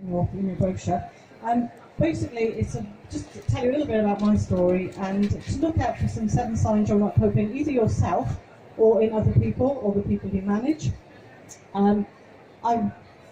in your brochure. Basically, it's just to tell you a little bit about my story and to look out for some 7 signs you're not coping, either yourself or in other people or the people you manage. I'm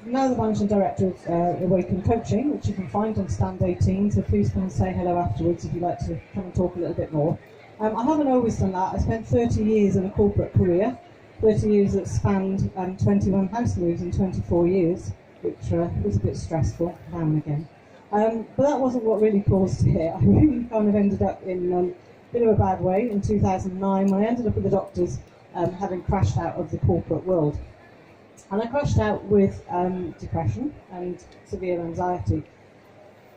now the managing director of Awaken Coaching, which you can find on Stand 18, so please come and say hello afterwards if you'd like to come and talk a little bit more. I haven't always done that. I spent 30 years in a corporate career, 30 years that spanned 21 house moves in 24 years, which was a bit stressful now and again. But that wasn't what really caused it. I really kind of ended up in a bit of a bad way in 2009 when I ended up with the doctors having crashed out of the corporate world. And I crashed out with depression and severe anxiety.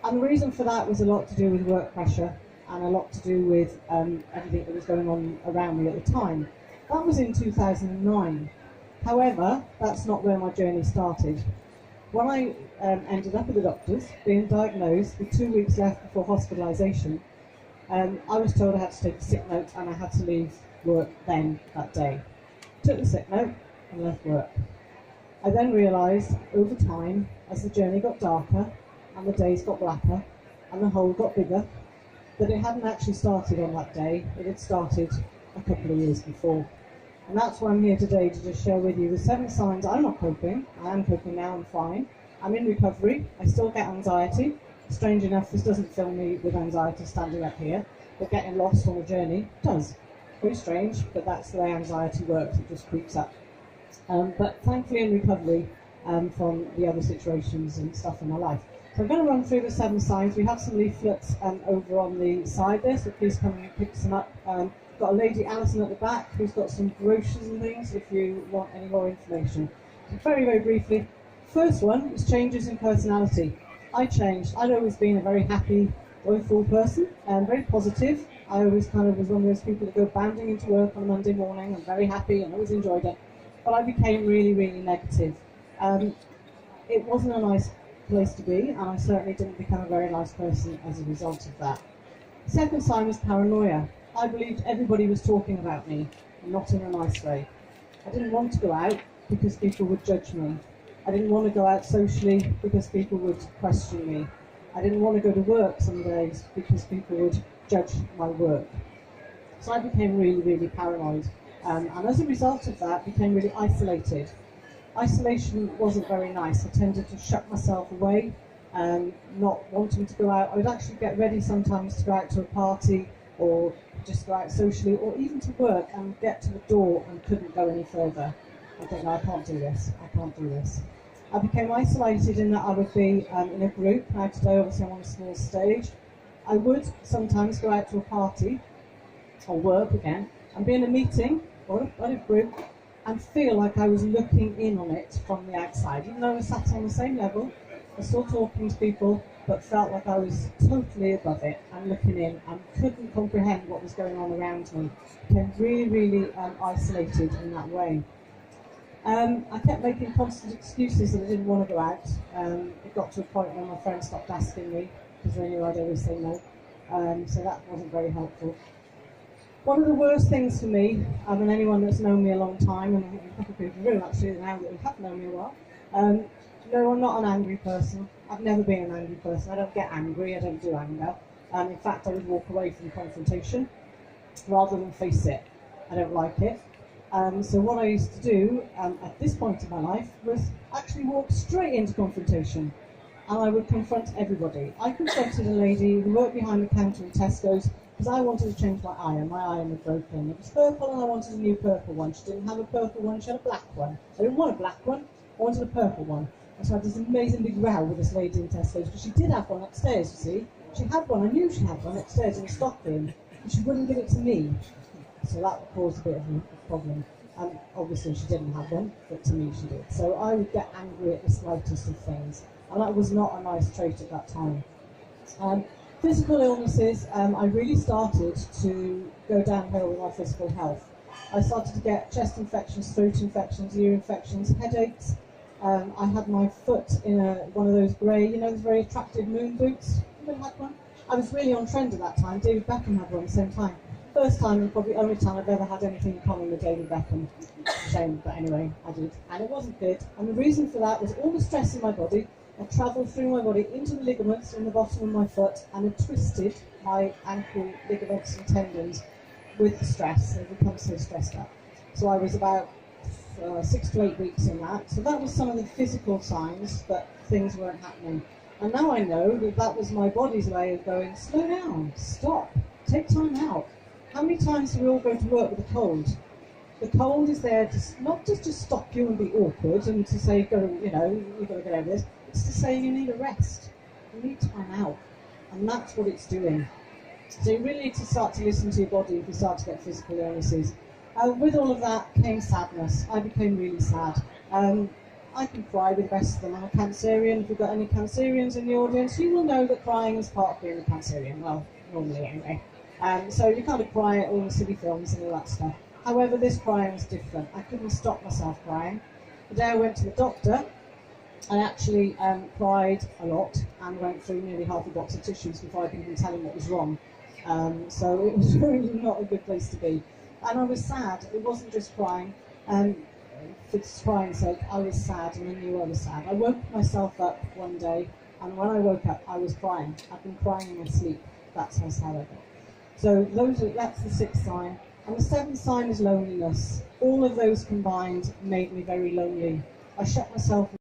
And the reason for that was a lot to do with work pressure and a lot to do with everything that was going on around me at the time. That was in 2009. However, that's not where my journey started. When I ended up at the doctors, being diagnosed with 2 weeks left before hospitalisation, I was told I had to take a sick note and I had to leave work then, that day. Took the sick note and left work. I then realised over time, as the journey got darker and the days got blacker and the hole got bigger, that it hadn't actually started on that day, it had started a couple of years before. And that's why I'm here today to just share with you the 7 signs I'm not coping. I am coping now, I'm fine. I'm in recovery, I still get anxiety. Strange enough, this doesn't fill me with anxiety standing up here, but getting lost on the journey does. Very strange, but that's the way anxiety works, it just creeps up. But thankfully in recovery from the other situations and stuff in my life. So I'm going to run through the 7 signs. We have some leaflets over on the side there, so please come and pick some up. Got a lady, Alison, at the back, who's got some brochures and things if you want any more information. So very, very briefly, first one is changes in personality. I changed. I'd always been a very happy, joyful person, and very positive. I always kind of was one of those people that go bounding into work on a Monday morning and very happy and always enjoyed it. But I became really, really negative. It wasn't a nice place to be, and I certainly didn't become a very nice person as a result of that. Second sign was paranoia. I believed everybody was talking about me, not in a nice way. I didn't want to go out because people would judge me. I didn't want to go out socially because people would question me. I didn't want to go to work some days because people would judge my work. So I became really, really paranoid. And as a result of that, became really isolated. Isolation wasn't very nice. I tended to shut myself away, not wanting to go out. I would actually get ready sometimes to go out to a party or just go out socially, or even to work and get to the door and couldn't go any further. I think, no, I can't do this, I can't do this. I became isolated in that I would be in a group. Now today obviously I'm on a small stage. I would sometimes go out to a party, or work again, and be in a meeting, or a group, and feel like I was looking in on it from the outside. Even though I was sat on the same level, I was still talking to people, but felt like I was totally above it and looking in and couldn't comprehend what was going on around me. Became really, really isolated in that way. I kept making constant excuses that I didn't want to go out. It got to a point where my friends stopped asking me because they knew I'd always say no. So that wasn't very helpful. One of the worst things for me, and anyone that's known me a long time, and I think a couple of people will actually now that have known me a while, no, I'm not an angry person. I've never been an angry person. I don't get angry, I don't do anger. In fact, I would walk away from confrontation rather than face it. I don't like it. So what I used to do at this point in my life was actually walk straight into confrontation. And I would confront everybody. I confronted a lady who worked behind the counter in Tesco's because I wanted to change my iron. My iron was broken. It was purple and I wanted a new purple one. She didn't have a purple one, she had a black one. I didn't want a black one, I wanted a purple one. And so I had this amazing big row with this lady in Tesco's because she did have one upstairs, you see. She had one, I knew she had one upstairs in the stock room, and she wouldn't give it to me. So that caused a bit of a problem. And obviously she didn't have one, but to me she did. So I would get angry at the slightest of things. And that was not a nice trait at that time. Physical illnesses, I really started to go downhill with my physical health. I started to get chest infections, throat infections, ear infections, headaches. I had my foot in one of those grey, those very attractive moon boots. Anybody had one? I was really on trend at that time. David Beckham had one at the same time. First time and probably only time I've ever had anything in common with David Beckham. Shame, but anyway, I did. And it wasn't good. And the reason for that was all the stress in my body had travelled through my body into the ligaments in the bottom of my foot and had twisted my ankle ligaments and tendons with the stress. They'd become so stressed out. So I was about 6 to 8 weeks in that. So that was some of the physical signs that things weren't happening. And now I know that that was my body's way of going, slow down, stop, take time out. How many times do we all go to work with a cold? The cold is there to not just to stop you and be awkward and to say, go, you know, you've got to get over this. It's to say you need a rest. You need time out. And that's what it's doing. So you really need to start to listen to your body if you start to get physical illnesses. With all of that came sadness. I became really sad. I can cry with the best of them. I'm a Cancerian. If you've got any Cancerians in the audience, you will know that crying is part of being a Cancerian. Well, normally anyway. So you kind of cry at all the silly films and all that stuff. However, this crying was different. I couldn't stop myself crying. The day I went to the doctor, I actually cried a lot and went through nearly half a box of tissues before I could even tell him what was wrong. So it was really not a good place to be. And I was sad. It wasn't just crying. For crying's sake, I was sad, and I knew I was sad. I woke myself up one day, and when I woke up, I was crying. I've been crying in my sleep. That's how sad I got. So that's the 6th sign. And the 7th sign is loneliness. All of those combined made me very lonely. I shut myself